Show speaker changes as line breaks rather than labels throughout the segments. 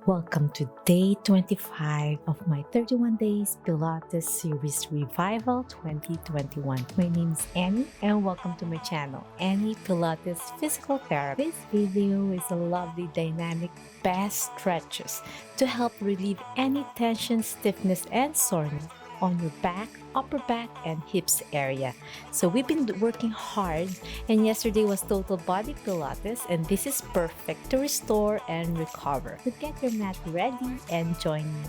Welcome to day 25 of my 31 Days Pilates Series Revival 2021. My name is Annie and welcome to my channel, Annie Pilates Physical Therapy. This video is a lovely dynamic back stretches to help relieve any tension, stiffness, and soreness on your back, upper back, and hips area. So we've been working hard, and yesterday was total body Pilates, and this is perfect to restore and recover. So get your mat ready and join me.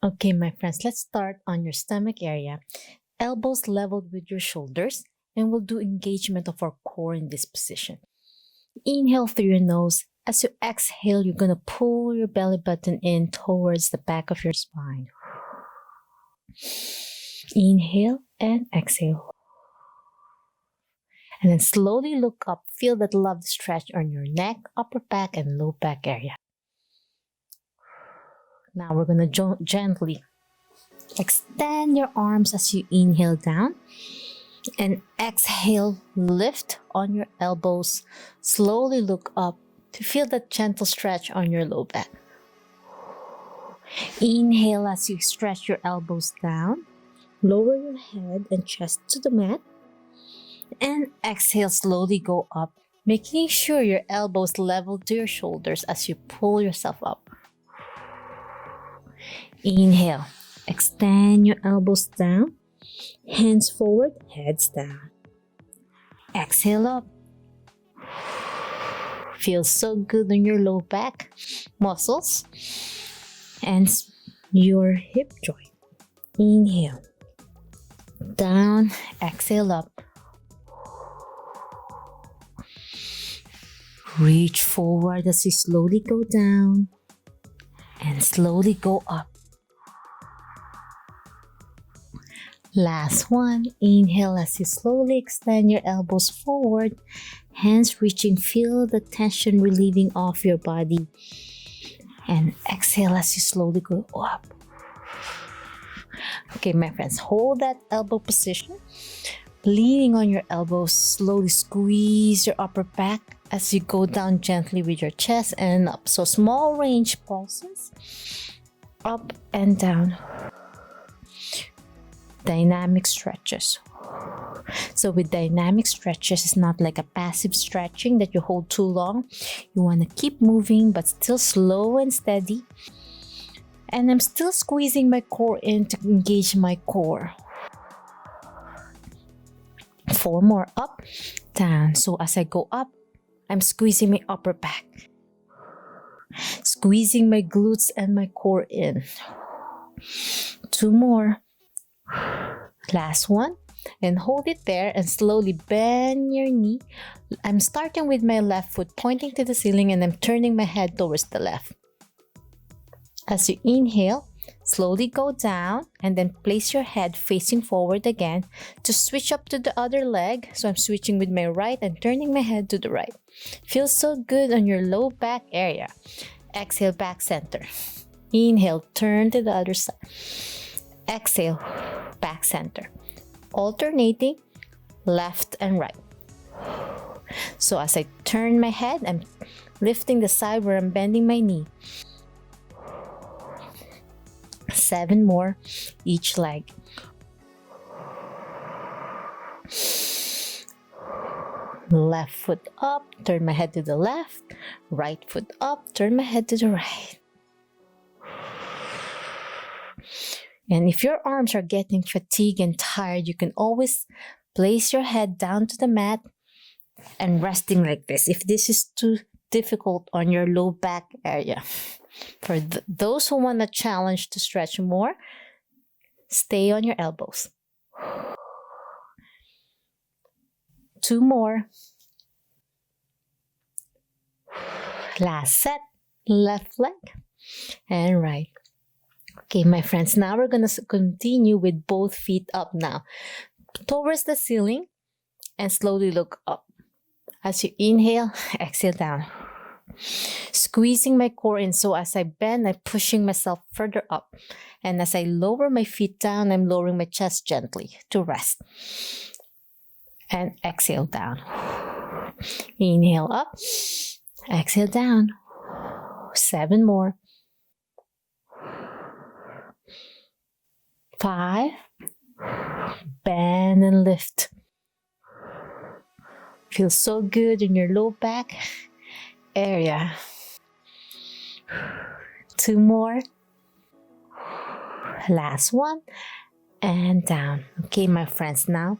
Okay, my friends, let's start on your stomach area. Elbows leveled with your shoulders, and we'll do engagement of our core in this position. Inhale through your nose. As you exhale, you're going to pull your belly button in towards the back of your spine. Inhale and exhale. And then slowly look up. Feel that love stretch on your neck, upper back, and low back area. Now we're going to gently extend your arms as you inhale down. And exhale, lift on your elbows. Slowly look up to feel that gentle stretch on your low back. Inhale as you stretch your elbows down. Lower your head and chest to the mat. And exhale, slowly go up, making sure your elbows level to your shoulders as you pull yourself up. Inhale, extend your elbows down. Hands forward, heads down. Exhale up. Feels so good on your low back muscles and your hip joint. Inhale. Down, exhale up. Reach forward as you slowly go down and slowly go up. Last one. Inhale as you slowly extend your elbows forward, hands reaching, feel the tension relieving off your body. And exhale as you slowly go up. Okay, my friends, hold that elbow position. Leaning on your elbows, slowly squeeze your upper back as you go down gently with your chest and up. So small range pulses, up and down. Dynamic stretches. So with dynamic stretches, it's not like a passive stretching that you hold too long. You want to keep moving but still slow and steady. And I'm still squeezing my core in to engage my core. 4 more, up, down. So as I go up, I'm squeezing my upper back. Squeezing my glutes and my core in. 2 more. Last one, and hold it there and slowly bend your knee. I'm starting with my left foot pointing to the ceiling and I'm turning my head towards the left. As you inhale, slowly go down and then place your head facing forward again to switch up to the other leg. So I'm switching with my right and turning my head to the right. Feels so good on your low back area. Exhale, back center. Inhale, turn to the other side. Exhale, back center. Alternating left and right. So as I turn my head, I'm lifting the side where I'm bending my knee. 7 more each leg. Left foot up, turn my head to the left. Right foot up, turn my head to the right. And if your arms are getting fatigued and tired, you can always place your head down to the mat and resting like this if this is too difficult on your low back area. For those who want a challenge to stretch more, stay on your elbows. 2 more. Last set, left leg and right. Okay, my friends, now we're going to continue with both feet up now. Towards the ceiling and slowly look up. As you inhale, exhale down. Squeezing my core in, so as I bend, I'm pushing myself further up. And as I lower my feet down, I'm lowering my chest gently to rest. And exhale down. Inhale up. Exhale down. 7 more. 5. Bend and lift. Feels so good in your low back area. 2 more. Last one. And down. Okay, my friends, now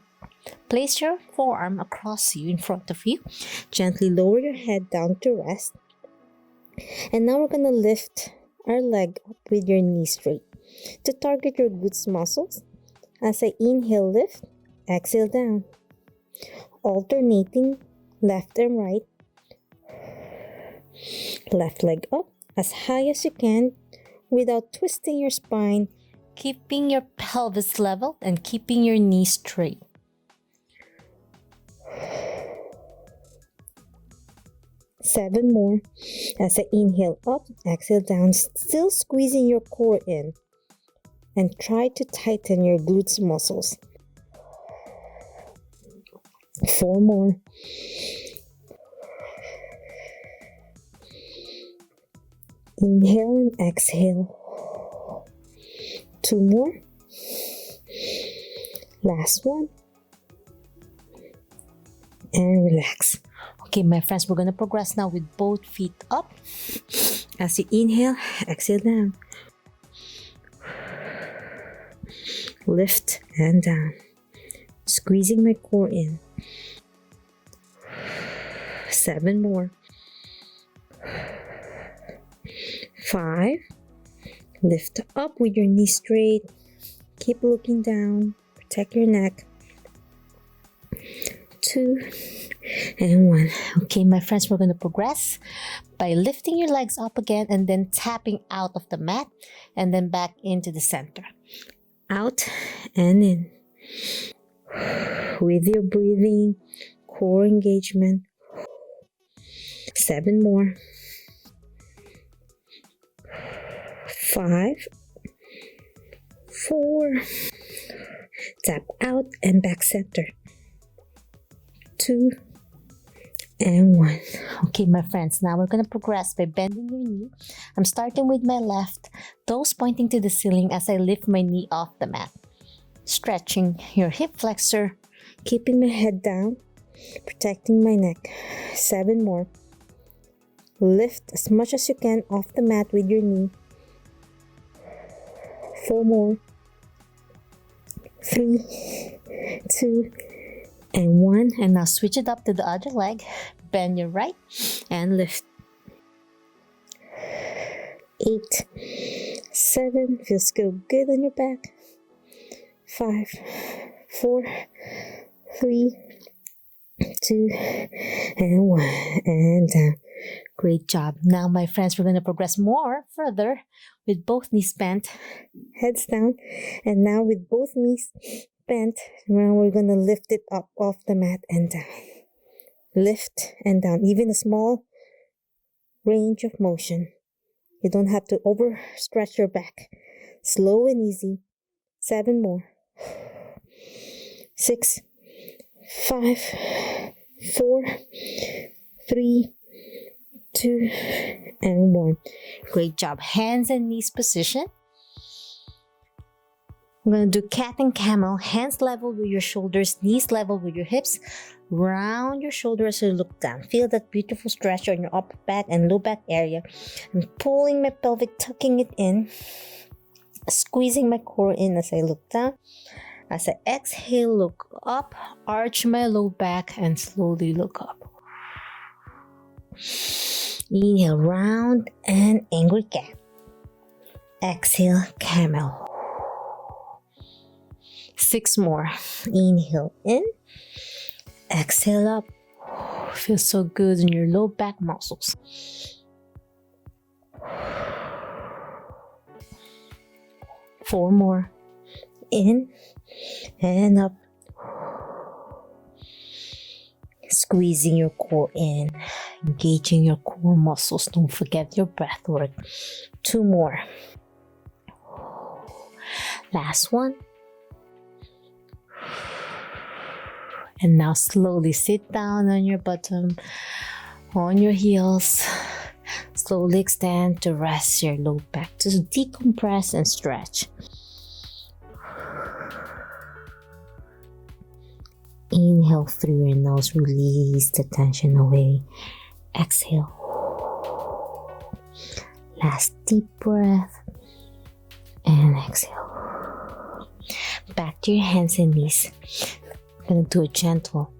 place your forearm across you in front of you. Gently lower your head down to rest. And now we're going to lift our leg up with your knee straight to target your glutes muscles. As I inhale, lift, exhale down. Alternating left and right. Left leg up as high as you can without twisting your spine, keeping your pelvis level and keeping your knees straight. 7 more. As I inhale up, exhale down, still squeezing your core in. And try to tighten your glutes muscles. 4 more. Inhale and exhale. 2 more. Last one. And relax. Okay, my friends, we're going to progress now with both feet up. As you inhale, exhale down. Lift and down. Squeezing my core in. 7 more. 5. Lift up with your knees straight. Keep looking down. Protect your neck. 2 and 1. Okay, my friends, we're going to progress by lifting your legs up again and then tapping out of the mat and then back into the center. Out and in. With your breathing, core engagement. 7 more. 5. 4. Tap out and back center. 2 and 1. Okay, my friends, now we're going to progress by bending your knee. I'm starting with my left, toes pointing to the ceiling as I lift my knee off the mat. Stretching your hip flexor, keeping my head down, protecting my neck. 7 more. Lift as much as you can off the mat with your knee. 4 more. 3, 2, and 1. And now switch it up to the other leg. Bend your right and lift. 8, 7. Feels so good on your back. 5, 4, 3, 2, and 1. And down. Great job. Now, my friends, we're going to progress more further with both knees bent, heads down. And now with both knees bent, now we're going to lift it up off the mat and down. Lift and down. Even a small range of motion. You don't have to overstretch your back. Slow and easy. 7 more. 6, 5, 4, 3, 2, and 1. Great job. Hands and knees position. I'm going to do cat and camel. Hands level with your shoulders, knees level with your hips. Round your shoulders as you look down. Feel that beautiful stretch on your upper back and low back area. I'm pulling my pelvic, tucking it in. Squeezing my core in as I look down. As I exhale, look up. Arch my low back and slowly look up. Inhale, round and angry cat. Exhale, camel. 6 more. Inhale in. Exhale up. Feels so good in your low back muscles. 4 more. In and up. Squeezing your core in, engaging your core muscles. Don't forget your breath work. 2 more. Last one. And now slowly sit down on your bottom, on your heels. Slowly extend to rest your low back, to decompress and stretch. Inhale through your nose, release the tension away. Exhale. Last deep breath. And exhale. Back to your hands and knees. I'm going to do a gentle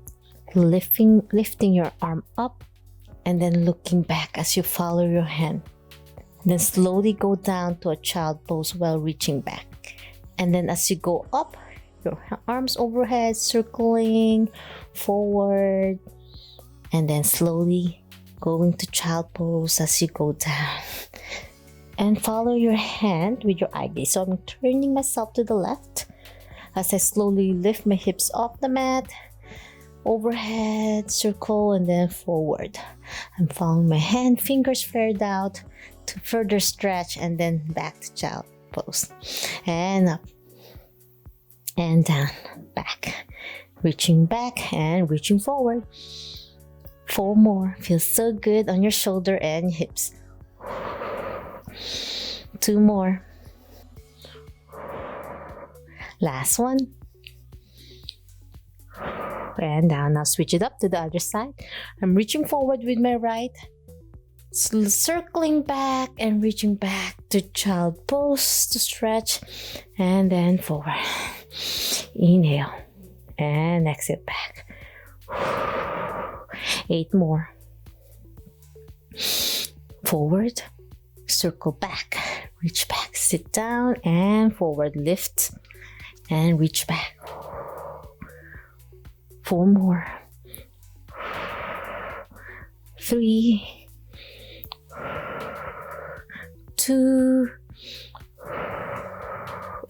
lifting your arm up and then looking back as you follow your hand. And then slowly go down to a child pose while reaching back. And then as you go up, your arms overhead, circling forward. And then slowly going to child pose as you go down. And follow your hand with your eye gaze. So I'm turning myself to the left as I slowly lift my hips off the mat, overhead, circle, and then forward. I'm following my hand, fingers flared out to further stretch, and then back to child pose. And up, and down, back. Reaching back and reaching forward. 4 more. Feels so good on your shoulder and hips. 2 more. Last one. And down. Now switch it up to the other side. I'm reaching forward with my right, circling back and reaching back to child pose to stretch, and then forward. Inhale and exhale back. 8 more. Forward, circle back, reach back, sit down and forward, lift and reach back. 4 more. 3, 2,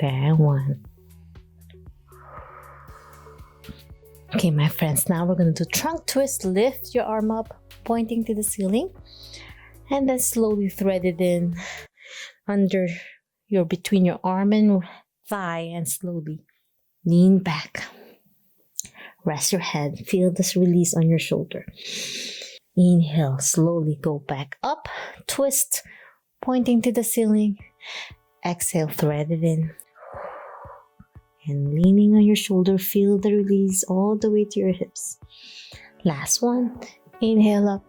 and 1. Okay, my friends, now we're going to do trunk twist. Lift your arm up, pointing to the ceiling, and then slowly thread it in under between your arm and thigh, and slowly lean back. Rest your head. Feel this release on your shoulder. Inhale, slowly go back up, twist, pointing to the ceiling. Exhale, thread it in. And leaning on your shoulder, feel the release all the way to your hips. Last one. Inhale up,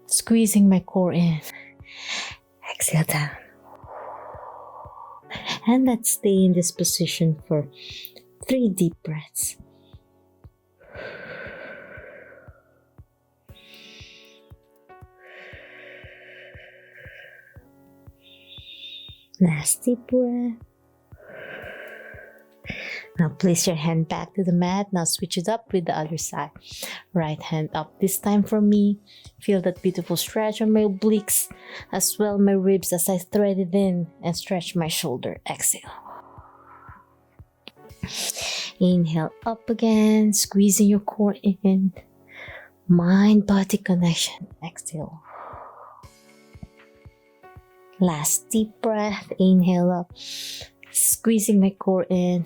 squeezing my core in. Exhale down. And let's stay in this position for 3 deep breaths. Last deep breath. Now place your hand back to the mat. Now switch it up with the other side. Right hand up this time for me. Feel that beautiful stretch on my obliques, as well my ribs as I thread it in and stretch my shoulder. Exhale. Inhale up again, squeezing your core in. Mind-body connection. Exhale. Last deep breath. Inhale up, squeezing my core in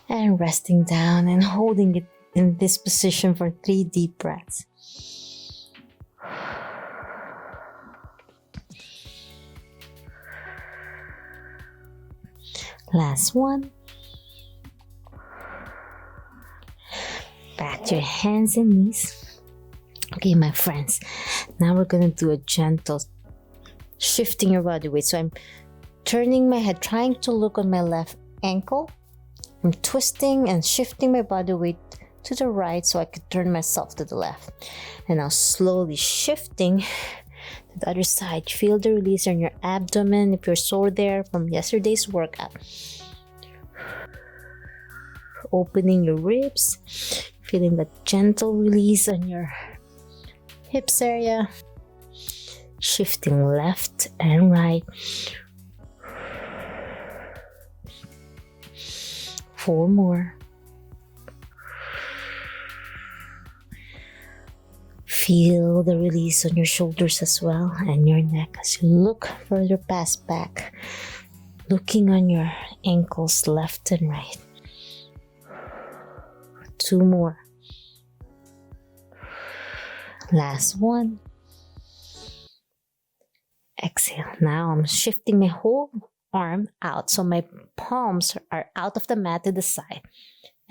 and resting down and holding it in this position for 3 deep breaths. Last one. Back to your hands and knees. Okay, my friends, now we're going to do a gentle shifting your body weight. So I'm turning my head, trying to look on my left ankle. I'm twisting and shifting my body weight to the right so I could turn myself to the left. And now slowly shifting to the other side. Feel the release on your abdomen if you're sore there from yesterday's workout. Opening your ribs, feeling the gentle release on your hips area. Shifting left and right. 4 more. Feel the release on your shoulders as well and your neck as you look further past back, looking on your ankles left and right. 2 more. Last one. Exhale. Now I'm shifting my whole arm out so my palms are out of the mat to the side.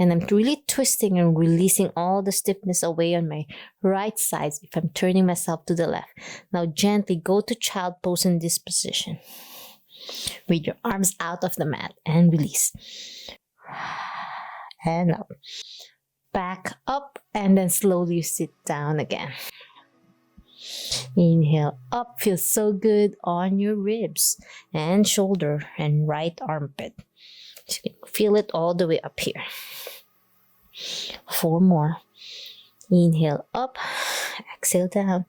And I'm really twisting and releasing all the stiffness away on my right side if I'm turning myself to the left. Now gently go to child pose in this position with your arms out of the mat and release. And up. Back up and then slowly sit down again. Inhale up, feels so good on your ribs and shoulder and right armpit. So you can feel it all the way up here. 4 more. Inhale up, exhale down.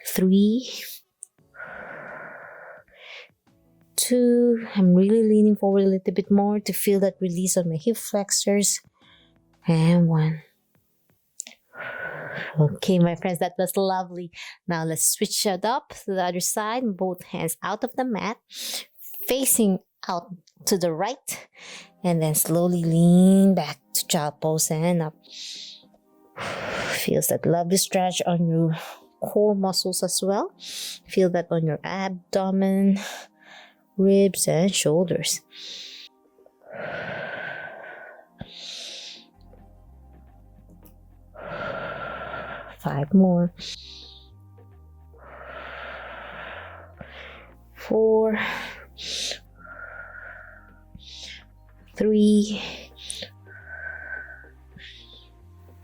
3, 2. I'm really leaning forward a little bit more to feel that release on my hip flexors. And 1. Okay, my friends, that was lovely. Now let's switch it up to the other side. Both hands out of the mat, facing out to the right, and then slowly lean back to child pose and up. Feels that lovely stretch on your core muscles as well. Feel that on your abdomen, ribs, and shoulders. 5 more. 4, 3,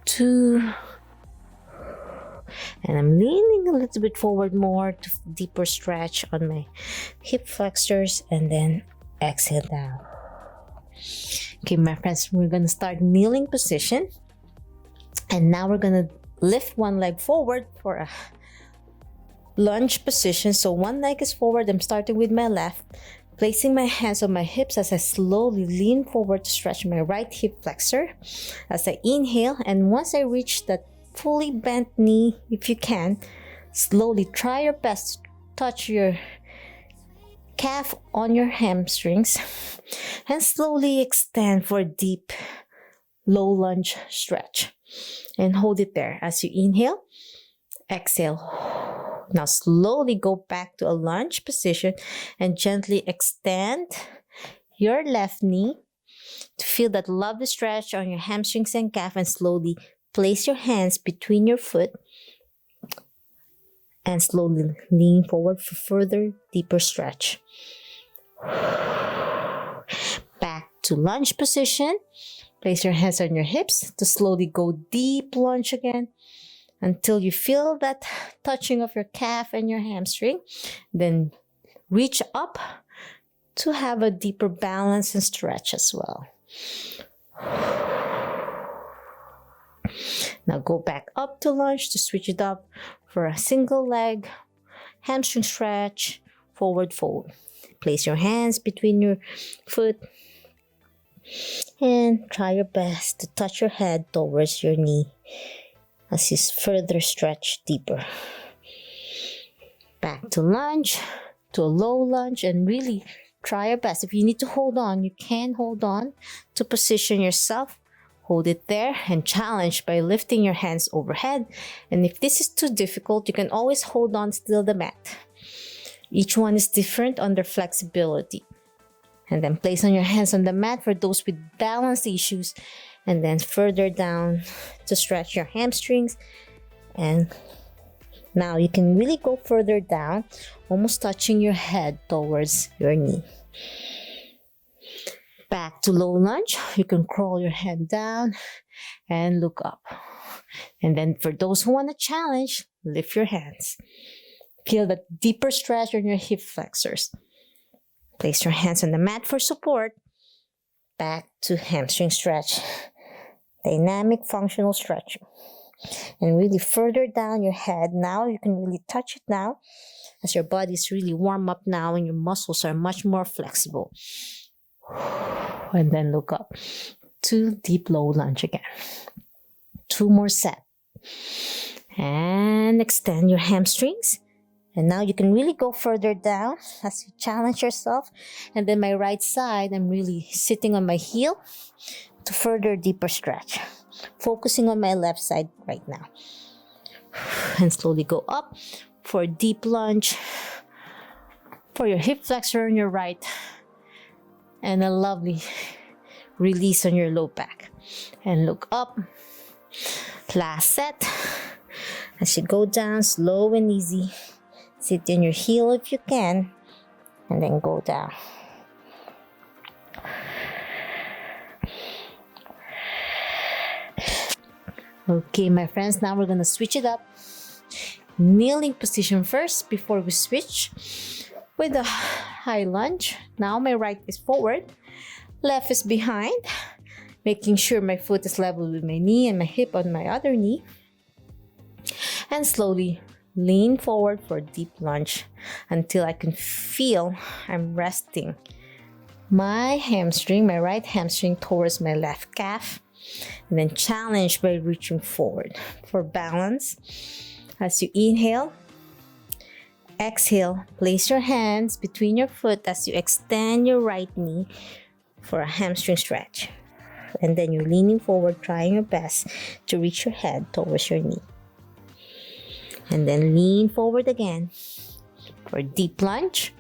2, and I'm leaning a little bit forward more to deeper stretch on my hip flexors, and then exhale down. Okay, my friends, we're gonna start kneeling position, and now we're gonna lift one leg forward for a lunge position. So one leg is forward. I'm starting with my left, placing my hands on my hips as I slowly lean forward to stretch my right hip flexor as I inhale. And once I reach that fully bent knee, if you can, slowly try your best to touch your calf on your hamstrings and slowly extend for a deep low lunge stretch. And hold it there as you inhale, exhale. Now slowly go back to a lunge position and gently extend your left knee to feel that lovely stretch on your hamstrings and calf, and slowly place your hands between your foot and slowly lean forward for further deeper stretch. Back to lunge position. Place your hands on your hips to slowly go deep lunge again until you feel that touching of your calf and your hamstring. Then reach up to have a deeper balance and stretch as well. Now go back up to lunge to switch it up for a single leg hamstring stretch, forward fold. Place your hands between your foot and try your best to touch your head towards your knee as you further stretch deeper. Back to lunge, to a low lunge, and really try your best. If you need to hold on, you can hold on to position yourself. Hold it there and challenge by lifting your hands overhead. And if this is too difficult, you can always hold on still the mat. Each one is different on their flexibility. And then place on your hands on the mat for those with balance issues. And then further down to stretch your hamstrings. And now you can really go further down, almost touching your head towards your knee. Back to low lunge. You can crawl your head down and look up. And then for those who want to challenge, lift your hands. Feel the deeper stretch on your hip flexors. Place your hands on the mat for support. Back to hamstring stretch. Dynamic functional stretching. And really further down your head. Now you can really touch it now as your body is really warm up now and your muscles are much more flexible. And then look up to deep low lunge again. 2 more sets. And extend your hamstrings. And now you can really go further down as you challenge yourself. And then my right side, I'm really sitting on my heel to further deeper stretch. Focusing on my left side right now. And slowly go up for a deep lunge. For your hip flexor on your right. And a lovely release on your low back. And look up. Last set. As you go down, slow and easy. Sit on your heel if you can. And then go down. Okay, my friends, now we're going to switch it up. Kneeling position first before we switch with a high lunge. Now my right is forward, left is behind, making sure my foot is level with my knee and my hip on my other knee. And slowly lean forward for a deep lunge until I can feel I'm resting my hamstring, my right hamstring towards my left calf. And then challenge by reaching forward for balance. As you inhale, exhale, place your hands between your foot as you extend your right knee for a hamstring stretch. And then you're leaning forward, trying your best to reach your head towards your knee. And then lean forward again for a deep lunge,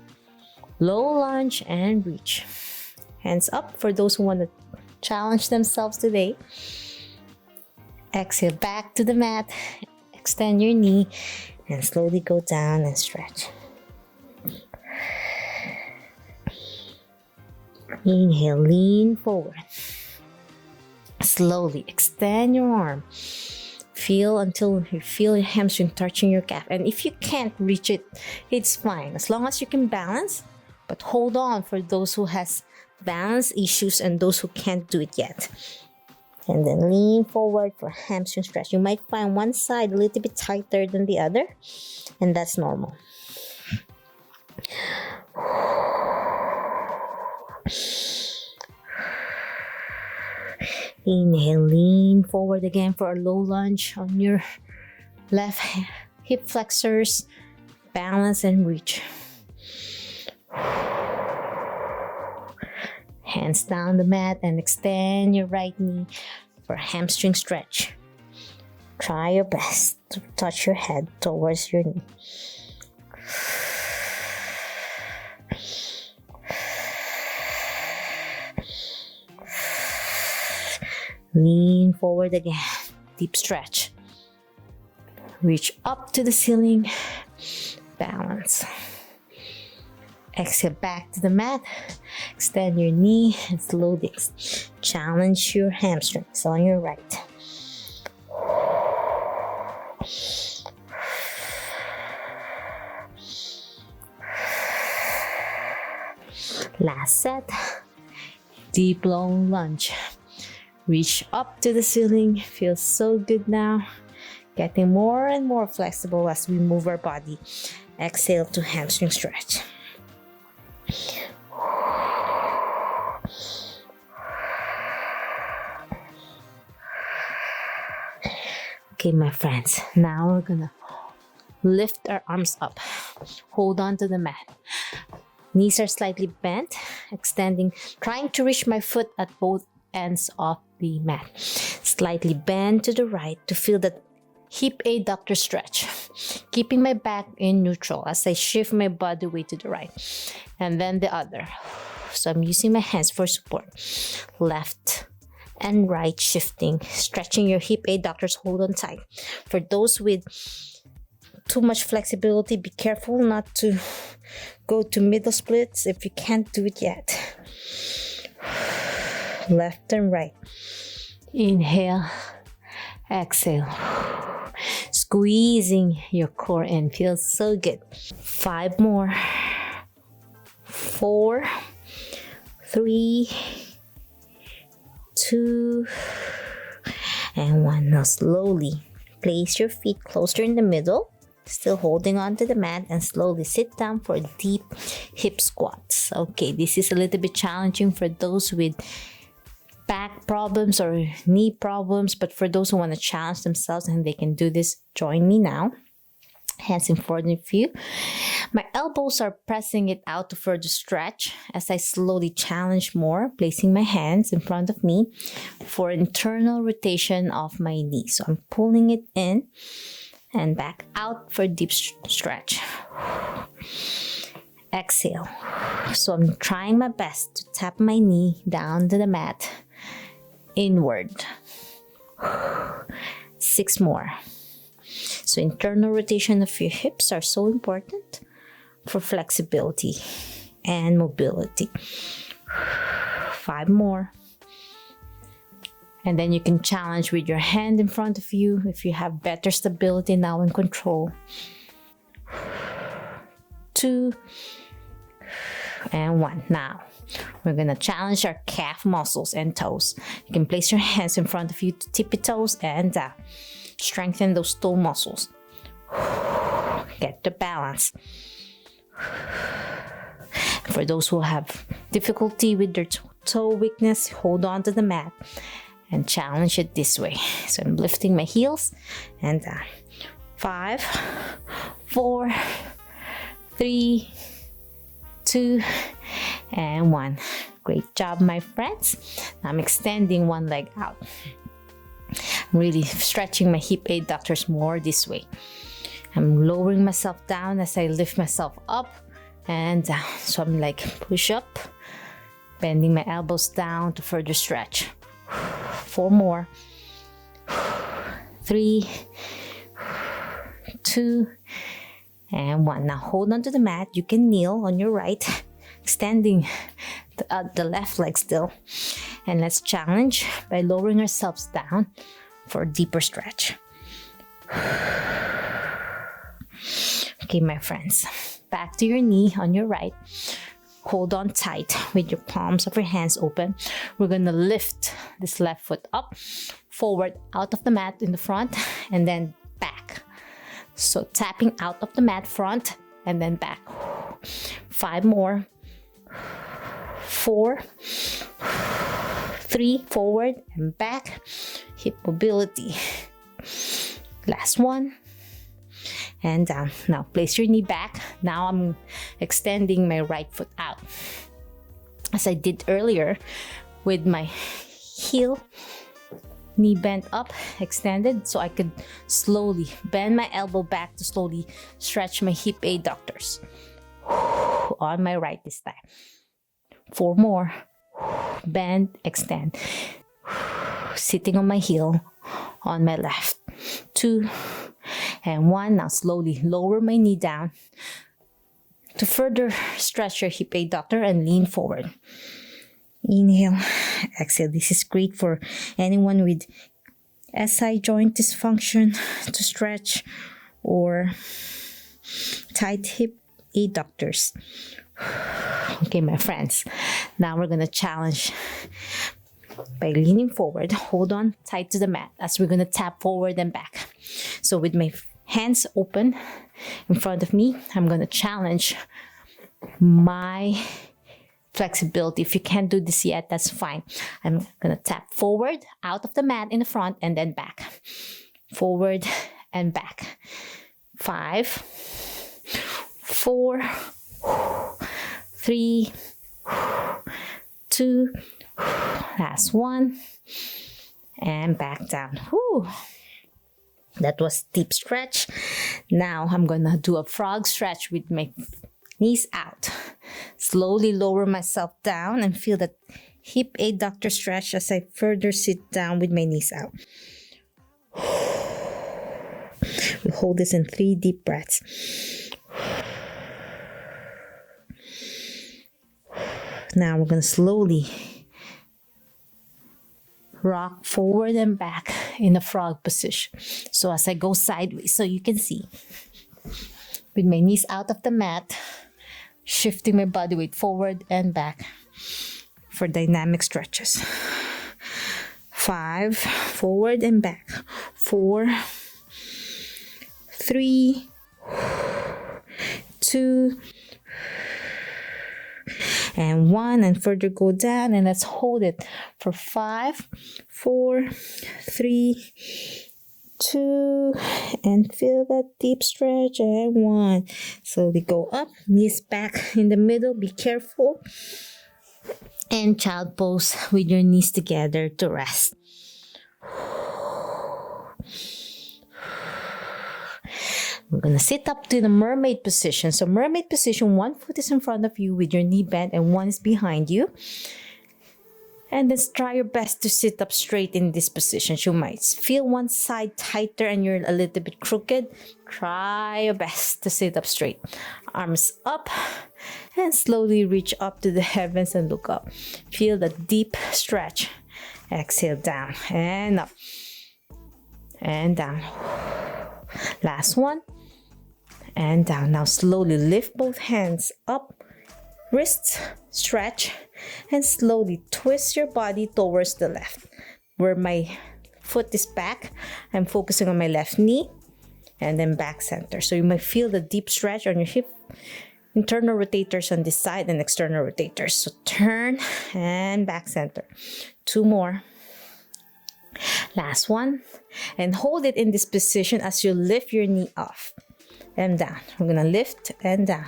low lunge, and reach. Hands up for those who want to challenge themselves today. Exhale back to the mat. Extend your knee and slowly go down and stretch. Inhale, lean forward. Slowly extend your arm. Feel until you feel your hamstring touching your calf. And if you can't reach it, it's fine. As long as you can balance, but hold on for those who has balance issues and those who can't do it yet. And then lean forward for hamstring stretch. You might find one side a little bit tighter than the other, and that's normal. Inhale, lean forward again for a low lunge on your left hip flexors. Balance and reach. Hands down the mat and extend your right knee for a hamstring stretch. Try your best to touch your head towards your knee. Lean forward again. Deep stretch. Reach up to the ceiling. Balance. Exhale back to the mat. Extend your knee and slowly challenge your hamstrings on your right. Last set. Deep long lunge. Reach up to the ceiling. Feels so good now. Getting more and more flexible as we move our body. Exhale to hamstring stretch. Okay, my friends, now we're gonna lift our arms up. Hold on to the mat. Knees are slightly bent, extending, trying to reach my foot at both ends of the mat. Slightly bend to the right to feel that hip adductor stretch. Keeping my back in neutral as I shift my body weight to the right. And then the other. So I'm using my hands for support. Left and right shifting, stretching your hip adductors, hold on tight. For those with too much flexibility, be careful not to go to middle splits if you can't do it yet. Left and right. Inhale, exhale. Squeezing your core in, feels so good. 5 more. 4, 3, 2, and 1. Now slowly place your feet closer in the middle, still holding on to the mat, and slowly sit down for deep hip squats. Okay, this is a little bit challenging for those with back problems or knee problems, but for those who want to challenge themselves and they can do this, join me now. Hands in front of you. My elbows are pressing it out to further stretch as I slowly challenge more, placing my hands in front of me for internal rotation of my knee. So I'm pulling it in and back out for a deep stretch. Exhale. So I'm trying my best to tap my knee down to the mat, inward. 6 more. So internal rotation of your hips are so important for flexibility and mobility. 5 more. And then you can challenge with your hand in front of you if you have better stability now and control. 2 and 1. Now we're gonna challenge our calf muscles and toes. You can place your hands in front of you to tippy toes and down. Strengthen those toe muscles. Get the balance. For those who have difficulty with their toe weakness, hold on to the mat and challenge it this way. So I'm lifting my heels and down. 5, 4, 3, 2, and 1. Great job, my friends. I'm extending one leg out. I'm really stretching my hip adductors more this way. I'm lowering myself down as I lift myself up and down. So I'm like push up, bending my elbows down to further stretch. 4 more. 3, 2, and 1. Now hold on to the mat. You can kneel on your right, extending the left leg still. And let's challenge by lowering ourselves down for a deeper stretch. Okay, my friends, back to your knee on your right. Hold on tight with your palms of your hands open. We're gonna lift this left foot up, forward, out of the mat in the front, and then back. So tapping out of the mat, front, and then back. 5 more. 4, 3, forward and back. Hip mobility. Last one. And down. Now place your knee back. Now I'm extending my right foot out, as I did earlier with my heel, knee bent up, extended, so I could slowly bend my elbow back to slowly stretch my hip adductors. On my right this time. 4 more. Bend, extend. Sitting on my heel on my left. 2 and 1. Now slowly lower my knee down to further stretch your hip adductor and lean forward. Inhale, exhale. This is great for anyone with SI joint dysfunction to stretch or tight hip adductors. Okay, my friends, now we're gonna challenge by leaning forward. Hold on tight to the mat as we're gonna tap forward and back. So with my hands open in front of me, I'm gonna challenge my flexibility. If you can't do this yet, that's fine. I'm gonna tap forward, out of the mat in the front, and then back. Forward and back. 5, 4, 3, 2, last one, and back down. Whew. That was deep stretch. Now I'm gonna do a frog stretch with my knees out. Slowly lower myself down and feel that hip adductor stretch as I further sit down with my knees out. We hold this in 3 deep breaths. Now we're going to slowly rock forward and back in a frog position. So as I go sideways, so you can see, with my knees out of the mat, shifting my body weight forward and back for dynamic stretches. 5, forward and back. 4, 3, 2, and 1, and further go down, and let's hold it for 5, 4, 3, 2, and feel that deep stretch, and 1. Slowly go up, knees back in the middle, be careful, and child pose with your knees together to rest. We're going to sit up to the mermaid position. So mermaid position, one foot is in front of you with your knee bent and one is behind you. And then try your best to sit up straight in this position. You might feel one side tighter and you're a little bit crooked. Try your best to sit up straight. Arms up and slowly reach up to the heavens and look up. Feel the deep stretch. Exhale down and up and down. Last one. And down. Now slowly lift both hands up, wrists stretch, and slowly twist your body towards the left. Where my foot is back, I'm focusing on my left knee and then back center. So you might feel the deep stretch on your hip, internal rotators on this side and external rotators. So turn and back center. 2 more. Last one. And hold it in this position as you lift your knee off and down. We're gonna lift and down.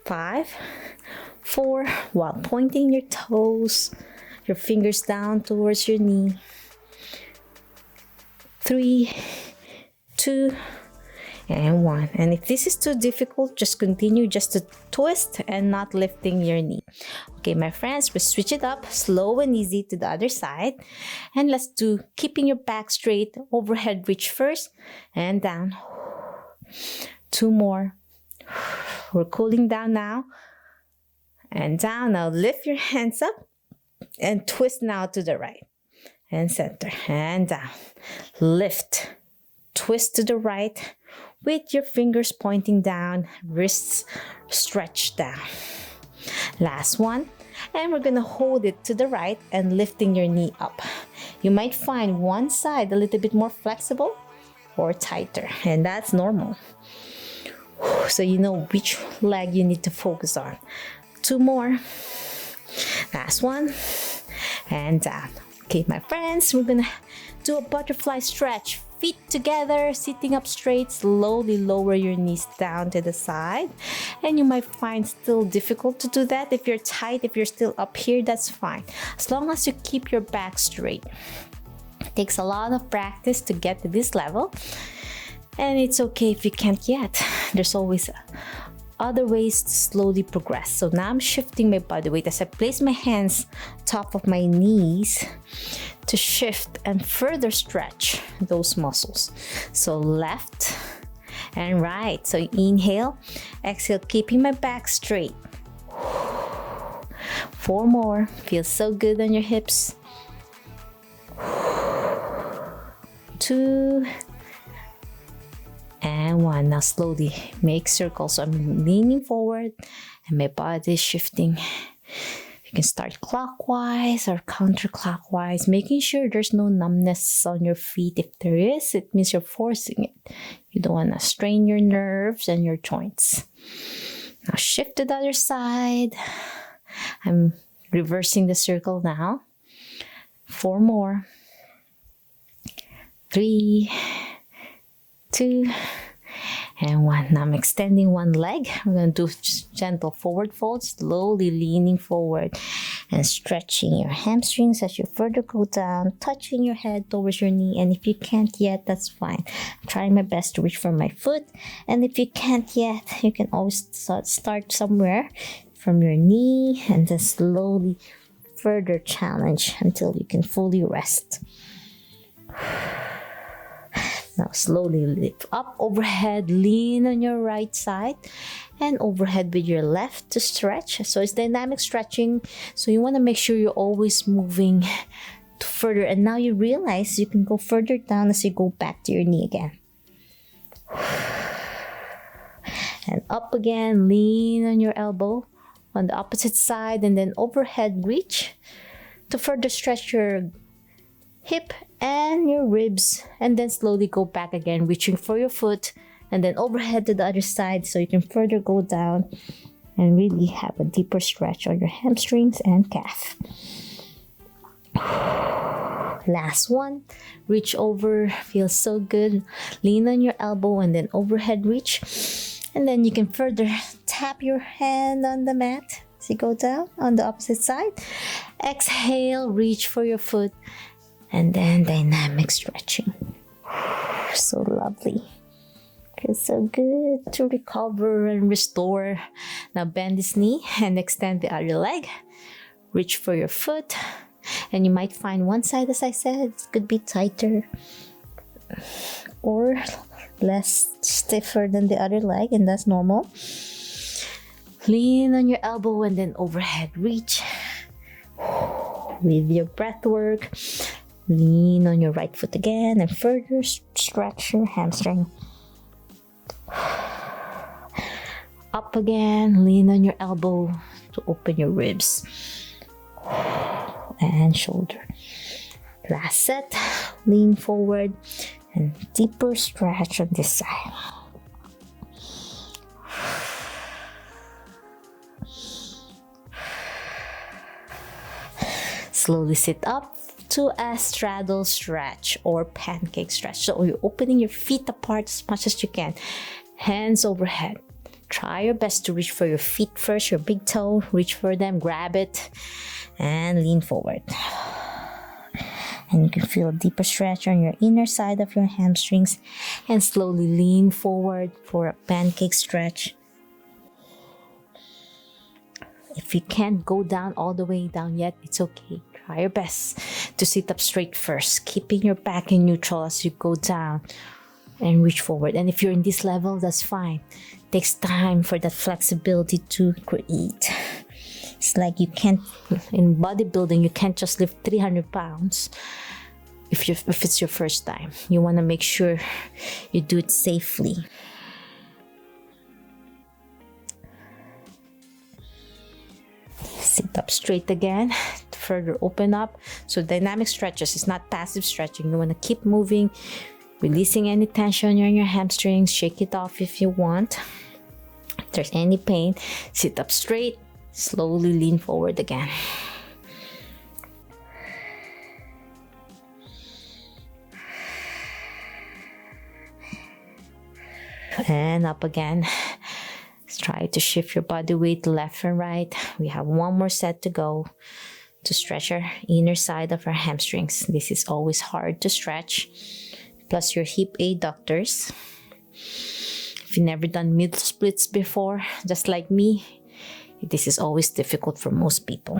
5, 4, while pointing your toes, your fingers down towards your knee. 3, 2, and 1. And if this is too difficult, just continue just to twist and not lifting your knee. Okay, my friends, we switch it up, slow and easy to the other side. And let's do keeping your back straight, overhead reach first, and down. 2 more. We're cooling down now. And down. Now lift your hands up and twist now to the right. And center. And down. Lift. Twist to the right with your fingers pointing down. Wrists stretch down. Last one. And we're going to hold it to the right and lifting your knee up. You might find one side a little bit more flexible or tighter. And that's normal. So you know which leg you need to focus on. 2 more. Last one. And down. Okay, my friends, we're gonna do a butterfly stretch. Feet together, sitting up straight. Slowly lower your knees down to the side. And you might find still difficult to do that. If you're tight, if you're still up here, that's fine. As long as you keep your back straight. It takes a lot of practice to get to this level. And it's okay if you can't yet. There's always other ways to slowly progress. So now I'm shifting my body weight as I place my hands top of my knees to shift and further stretch those muscles. So left and right. So inhale, exhale, keeping my back straight. 4 more. Feels so good on your hips. 2 and 1. Now slowly make circles. So I'm leaning forward and my body is shifting. You can start clockwise or counterclockwise, making sure there's no numbness on your feet. If there is, it means you're forcing it. You don't want to strain your nerves and your joints. Now shift to the other side. I'm reversing the circle now. 4 more. 3, 2, and 1. Now I'm extending one leg. I'm going to do gentle forward fold, slowly leaning forward and stretching your hamstrings as you further go down, touching your head towards your knee. And if you can't yet, that's fine. I'm trying my best to reach for my foot. And if you can't yet, you can always start somewhere from your knee and then slowly further challenge until you can fully rest. Now slowly lift up overhead, lean on your right side and overhead with your left to stretch. So it's dynamic stretching. So you want to make sure you're always moving further. And now you realize you can go further down as you go back to your knee again. And up again, lean on your elbow on the opposite side and then overhead reach to further stretch your hip and your ribs, and then slowly go back again, reaching for your foot and then overhead to the other side so you can further go down and really have a deeper stretch on your hamstrings and calf. Last one, reach over, feels so good. Lean on your elbow and then overhead reach. And then you can further tap your hand on the mat as you go down on the opposite side. Exhale, reach for your foot, and then dynamic stretching. So lovely. Feels so good to recover and restore. Now bend this knee and extend the other leg. Reach for your foot. And you might find one side, as I said, could be tighter or less stiffer than the other leg, and that's normal. Lean on your elbow and then overhead reach. With your breath work, lean on your right foot again and further stretch your hamstring. Up again, lean on your elbow to open your ribs and shoulder. Last set, lean forward and deeper stretch on this side. Slowly sit up to a straddle stretch or pancake stretch. So you're opening your feet apart as much as you can. Hands overhead. Try your best to reach for your feet first, your big toe. Reach for them, grab it, and lean forward. And you can feel a deeper stretch on your inner side of your hamstrings. And slowly lean forward for a pancake stretch. If you can't go down all the way down yet, it's okay. Try your best to sit up straight first, keeping your back in neutral as you go down and reach forward. And if you're in this level, that's fine. It takes time for that flexibility to create. It's like you can't, in bodybuilding, you can't just lift 300 pounds if it's your first time. You want to make sure you do it safely. Sit up straight again to further open up. So dynamic stretches is not passive stretching. You want to keep moving, releasing any tension on your hamstrings. Shake it off if you want. If there's any pain, sit up straight. Slowly lean forward again. And up again. Try to shift your body weight left and right. We have one more set to go to stretch our inner side of our hamstrings. This is always hard to stretch. Plus your hip adductors. If you've never done middle splits before, just like me, this is always difficult for most people.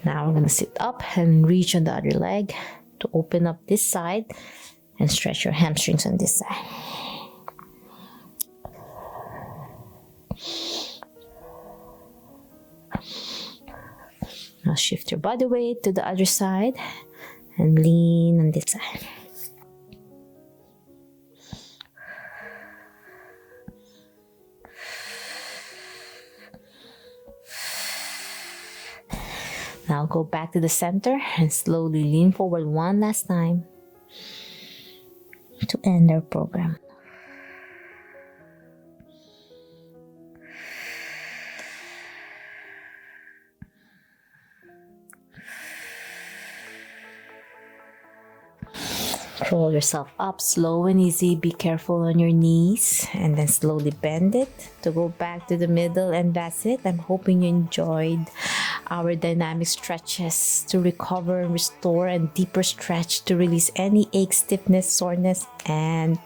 Now we're going to sit up and reach on the other leg to open up this side and stretch your hamstrings on this side. Now shift your body weight to the other side and lean on this side. Now go back to the center and slowly lean forward one last time to end our program. Roll yourself up slow and easy. Be careful on your knees and then slowly bend it to go back to the middle, and that's it. I'm hoping you enjoyed our dynamic stretches to recover and restore, and deeper stretch to release any ache, stiffness, soreness, and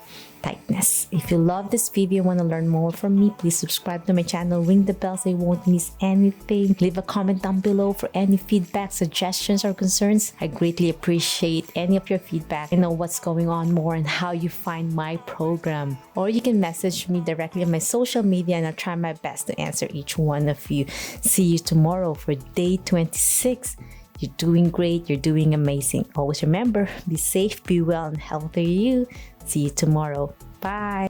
tightness. If you love this video and want to learn more from me, please subscribe to my channel, ring the bell so you won't miss anything. Leave a comment down below for any feedback, suggestions, or concerns. I greatly appreciate any of your feedback. I know what's going on more and how you find my program. Or you can message me directly on my social media and I'll try my best to answer each one of you. See you tomorrow for day 26. You're doing great. You're doing amazing. Always remember, be safe, be well, and healthy you. See you tomorrow. Bye.